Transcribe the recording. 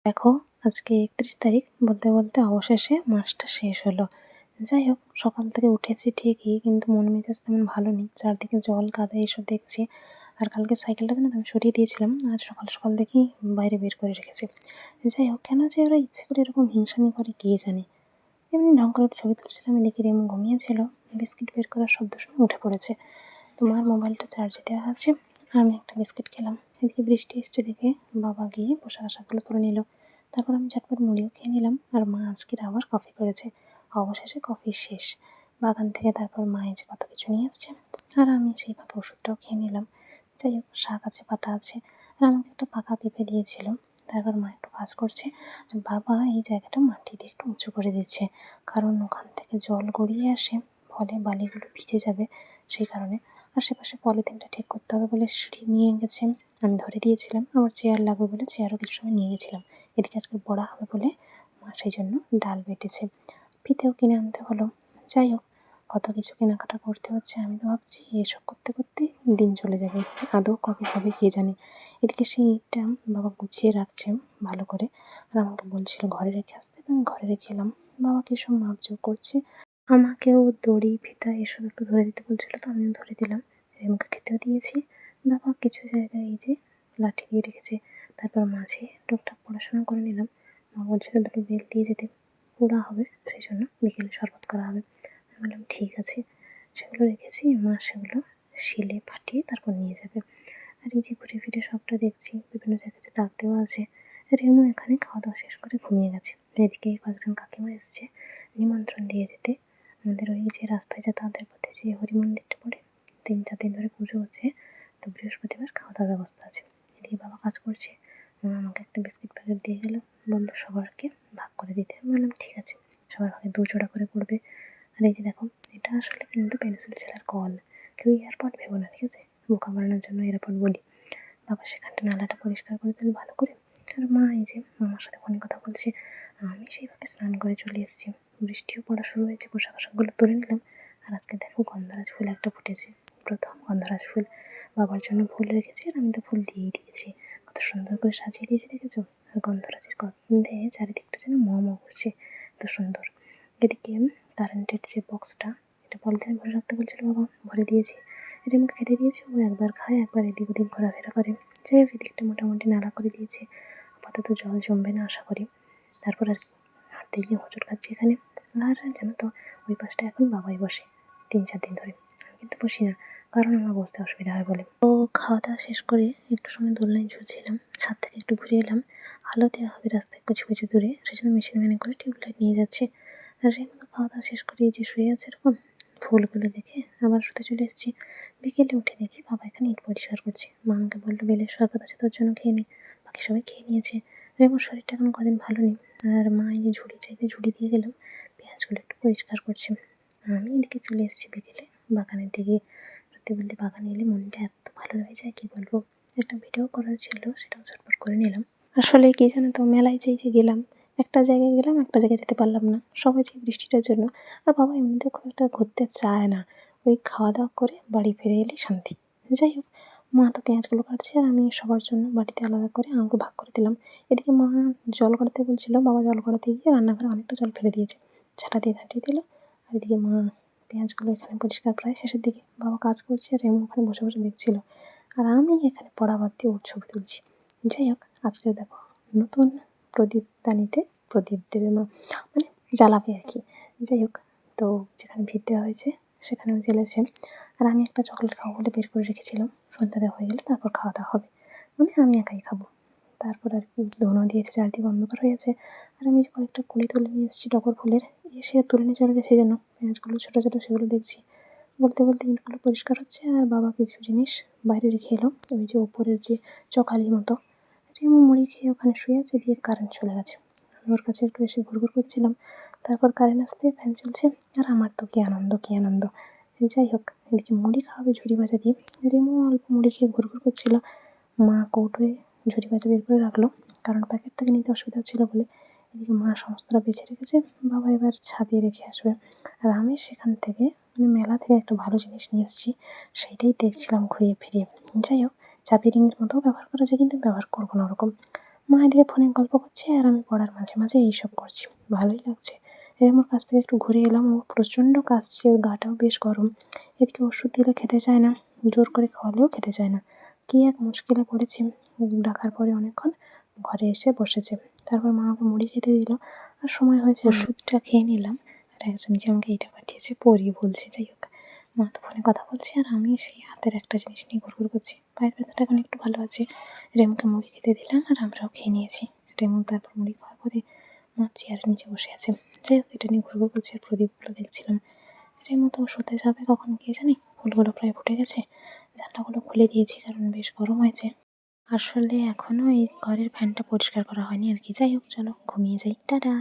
দেখো, আজকে 31 তারিখ, বলতে বলতে অবশেষে মাসটা শেষ হলো। যাই হোক, সকাল থেকে উঠেছি ঠিকই, কিন্তু মন মেজাজ তেমন ভালো নেই। চারদিকে জল কাদা এসব দেখছি। আর কালকে সাইকেলটা না আমি সরিয়ে দিয়েছিলাম, আজ সকাল সকাল দেখি বাইরে বের করে রেখেছি। যাই হোক, কেন যে ওরা ইচ্ছে করে এরকম হিংসামি করে কে জানে। এমনি ঢং করে একটু ছবি তুলছিলাম, এদিকে রেমু ঘুমিয়েছিল, বিস্কিট বের করার শব্দ শুনে উঠে পড়েছে। তোমার মোবাইলটা চার্জে দেওয়া আছে, আমি একটা বিস্কিট খেলাম। এদিকে বৃষ্টি এসছে দেখে বাবা গিয়ে পোশাক আশাকগুলো তুলে নিল। তারপর আমি ঝটপট মুড়িও খেয়ে নিলাম, আর মা আজকের আবার কফি করেছে। অবশেষে কফি শেষ। বাগান থেকে তারপর মা এসে কত কিছু নিয়ে আসছে, আর আমি সেই ফাঁকে ওষুধটাও খেয়ে নিলাম। যাই হোক, শাক আছে, পাতা আছে, আর আমাকে একটা পাকা পেঁপে দিয়েছিল। তারপর মা একটু কাজ করছে, আর বাবা এই জায়গাটা মাটি দিয়ে একটু উঁচু করে দিচ্ছে, কারণ ওখান থেকে জল গড়িয়ে আসে, ফলে বালিগুলো ভিজে যাবে, সেই কারণে। আশেপাশে পলিথিনটা ঠিক করতে হবে বলে সিঁড়ি নিয়ে গেছে, আমি ধরে দিয়েছিলাম। আমার চেয়ার লাগবে বলে চেয়ারও কিছু সময় নিয়ে গেছিলাম। এদিকে আজকে বড়া হবে বলে মা সেই জন্য ডাল বেটেছে, ফিতেও কিনে আনতে হলো। যাই হোক, কত কিছু কেনাকাটা করতে হচ্ছে। আমি তো ভাবছি এসব করতে করতে দিন চলে যাবে, আদৌ কবে হবে কে জানে। এদিকে সেইটা বাবা গুছিয়ে রাখছে ভালো করে, আর আমাকে বলছিল ঘরে রেখে আসতে, তো আমি ঘরে রেখে এলাম। বাবাকে সব মাপজোক করছে, আমাকেও দড়ি ফিতা এসব একটু ধরে দিতে বলছিল, তো আমিও ধরে দিলাম। রেমুকে খেতেও দিয়েছি। বাবা কিছু জায়গায় এই যে লাঠি দিয়ে রেখেছে। তারপর মাঝে টুকটাক পড়াশোনা করে নিলাম। মা বলছিল দুটো বেল দিয়ে যেতে, পোড়া হবে, সেই জন্য বিকেলে শরবত করা হবে। আমি বললাম ঠিক আছে। সেগুলো রেখেছি, মা সেগুলো শিলে ফাটিয়ে তারপর নিয়ে যাবে। আর এই যে ঘুরে ফিরে সবটা দেখছি, বিভিন্ন জায়গায় যে দাগ দেওয়া আছে। রেমু এখানে খাওয়া দাওয়া শেষ করে ঘুমিয়ে গেছে। এদিকে কয়েকজন কাকিমা এসছে নিমন্ত্রণ দিয়ে যেতে। আমাদের ওই যে রাস্তায় যাতায়াতের পথে যে হরি মন্দিরটা পড়ে, 3-4 দিন ধরে পুজো হচ্ছে, তো বৃহস্পতিবার খাওয়া দাওয়ার ব্যবস্থা আছে। এদিকে বাবা কাজ করছে, মা আমাকে একটা বিস্কিট প্যাকেট দিয়ে গেল, বললো সবারকে ভাগ করে দিতে। আমি বললাম ঠিক আছে, সবার ভাগে 2 জোড়া করে পড়বে। আর এই যে দেখো, এটা আসলে কিন্তু পেন্সিল ছেলার কল, কেউ এয়ারপড ভেবো না, ঠিক আছে? বোকা বানানোর জন্য এয়ারপড বলি। বাবা সেখানটা নালাটা পরিষ্কার করে দিল ভালো করে। আর মা এই যে মামার সাথে ফোনে কথা বলছে, আমি সেই ফাঁকে স্নান করে চলে এসেছি। বৃষ্টিও পড়া শুরু হয়েছে, পোশাক আশাকগুলো তুলে নিলাম। আর আজকে দেখো গন্ধরাজ ফুল একটা ফুটেছে, প্রথম গন্ধরাজ ফুল। বাবার জন্য ফুল রেখেছি, আর আমি তো ফুল দিয়েই দিয়েছি। কত সুন্দর করে সাজিয়ে দিয়েছি দেখেছো? আর গন্ধরাজের গন্ধে চারিদিকটা যেন ম ম করছে, এত সুন্দর। এদিকে কারেন্টের যে বক্সটা, এটা পলিথিনে ভরে রাখতে বলছিল বাবা, ভরে দিয়েছি। এটা আমাকে খেতে দিয়েছে, ও একবার খায়, একবার এদিক ওদিক ঘোরাফেরা করে। যাই হোক, এদিকটা মোটামুটি নালা করে দিয়েছে, আপাতত জল জমবে না আশা করি। তারপর আর কি, হাঁটতে গিয়ে হোঁচট খাচ্ছি এখানে। আর জানো তো, ওই পাশটা এখন বাবাই বসে 3-4 দিন ধরে, আমি কিন্তু বসি না, কারণ আমার বসতে অসুবিধা হয় বলে। তো খাওয়া দাওয়া শেষ করে একটু সময় দোলনায় ঝুলছিলাম, ছাদ থেকে একটু ঘুরে এলাম। আলো দেওয়া হবে রাস্তায় কিছু কিছু দূরে, সেজন্য মেশিন ভ্যানে করে টিউবলাইট নিয়ে যাচ্ছে। আর সেই মতো খাওয়া দাওয়া শেষ করে এই যে শুয়ে আছে এরকম, ফুলগুলো দেখে আবার শুতে চলে এসেছি। বিকেলে উঠে দেখি বাবা এখানে ইট পরিষ্কার করছে। মা আমাকে বললো বেলের শরবত আছে তোর জন্য, খেয়ে নে। বাকি সবাই খেয়ে নিয়েছে। রেমুর শরীরটা এখন কদিন ভালো নেই। আর মা এই যে ঝুড়ি চাইতে ঝুড়ি দিয়ে গেলাম, পেঁয়াজগুলো একটু পরিষ্কার করছে। আমি এদিকে চলে এসেছি বিকেলে বাগানের দিকে। সত্যি বলতে বাগানে এলে মনটা এত ভালো হয়ে যায় কি বলবো। একটা ভিডিও করার ছিল, সেটাও ঝটপট করে নিলাম। আসলে কি জানো তো, মেলায় যে গেলাম, একটা জায়গায় গেলাম, একটা জায়গায় যেতে পারলাম না, সবাই যে বৃষ্টিটার জন্য। আর বাবা এমনিতেও খুব একটা ঘুরতে চায় না, ওই খাওয়া দাওয়া করে বাড়ি ফিরে এলেই শান্তি। যাই হোক, মা তো পেঁয়াজগুলো কাটছে, আর আমি সবার জন্য বাটিতে আলাদা করে আমাকে ভাগ করে দিলাম। এদিকে মা জল করাতে বলছিল, বাবা জল করাতে গিয়ে রান্নাঘরে অনেকটা জল ফেলে দিয়েছে, ছাটা দিয়ে ঝাঁটিয়ে দিল। আর এদিকে মা পেঁয়াজগুলো এখানে পরিষ্কার প্রায় শেষের দিকে, বাবা কাজ করছে, আর রেমু ওখানে বসে বসে দেখছিল, আর আমি এখানে পড়া বাদ দিয়ে ওর ছবি তুলছি। যাই হোক, আজকে দেখো নতুন প্রদীপদানিতে প্রদীপ দেবে মা, মানে জ্বালাবে আর কি। যাই হোক, তো যেখানে ভিত দেওয়া হয়েছে সেখানেও জ্বেলেছে। আর আমি একটা চকলেট খাবো বলে বের করে রেখেছিলাম, সন্ধ্যা দেওয়া হয়ে গেলে তারপর খাওয়া দাওয়া হবে, মানে আমি একাই খাবো। তারপর আর কি ধোঁয়া দিয়েছে, চারদিকে অন্ধকার হয়ে আছে। আর আমি যে কয়েকটা কুড়ি তুলে নিয়ে এসেছি টগর ফুলের, এসে তুলে নিয়ে চলে গেছে, সেই জন্য পেঁয়াজগুলো ছোটো ছোটো সেগুলো দেখছি। বলতে বলতে ইটগুলো পরিষ্কার হচ্ছে, আর বাবা কিছু জিনিস বাইরে রেখে এলো, ওই যে ওপরের যে চকালির মতো। রিমু মুড়ি খেয়ে ওখানে শুয়ে আছে, দিয়ে কারেন্ট চলে গেছে। আমি ওর কাছে একটু এসে ঘুরঘুর করছিলাম, তারপর কারেন্ট আসতে ফ্যান চলছে, আর আমার তো কী আনন্দ কী আনন্দ। যাই হোক, এদিকে মুড়ি খাওয়াবে ঝুড়ি ভাজা দিয়ে, রিমু অল্প মুড়ি খেয়ে ঘুরঘুর করছিল। মা কৌটোয় ঝুড়ি ভাজা বের করে রাখলো, কারণ প্যাকেট থেকে নিতে অসুবিধা হচ্ছিল বলে। এদিকে মা সমস্তটা বেছে রেখেছে, বাবা এবার ছাদে রেখে আসবে। আর আমি সেখান থেকে, মানে মেলা থেকে একটা ভালো জিনিস নিয়ে এসেছি, সেইটাই দেখছিলাম ঘুরিয়ে ফিরিয়ে। যাই হোক, চাবি রিংয়ের মতো ব্যবহার করা যায়, কিন্তু ব্যবহার করবো না ওরকম। মা এদিকে ফোনে গল্প করছে আর আমি পড়ার মাঝে মাঝে এইসব করছি, ভালোই লাগছে। এই আমার কাছ থেকে একটু ঘুরে এলাম, ও প্রচণ্ড কাশছে, ওর গাটাও বেশ গরম। এদিকে ওষুধ দিলে খেতে চায় না, জোর করে খাওয়ালেও খেতে চায় না। কী এক মুশকিলে পড়েছি। ডাকার পরে অনেকক্ষণ ঘরে এসে বসেছে, তারপর মা ওকে মুড়ি খেতে দিল আর সময় হয়েছে ওষুধটা খেয়ে নিলাম। আর একজন যে আমাকে এটা পাঠিয়েছে পরি বলছে, যাই হোক মা তো ফোনে কথা বলছে আর আমি সেই হাতের একটা জিনিস নিয়ে ঘুরঘুর করছি। পায়ের ব্যথাটা এখন একটু ভালো আছে। রেমুকে মুড়ি খেতে দিলাম আর আমরাও খেয়ে নিয়েছি। রেমু তারপর মুড়ি খাওয়ার পরে মা চেয়ারের নিচে বসে আছে। যাই হোক এটা নিয়ে ঘুরঘুর করছি আর প্রদীপগুলো দেখছিলাম। রেমু তো শুতে যাবে কখন কে জানি, ফুলগুলো প্রায় ফুটে গেছে। জানলাগুলো খুলে দিয়েছি কারণ বেশ গরম হয়েছে। আসলে এখনও এই ঘরের ফ্যানটা পরিষ্কার করা হয়নি আর কি। যাই হোক চলো ঘুমিয়ে যাই, টাটা।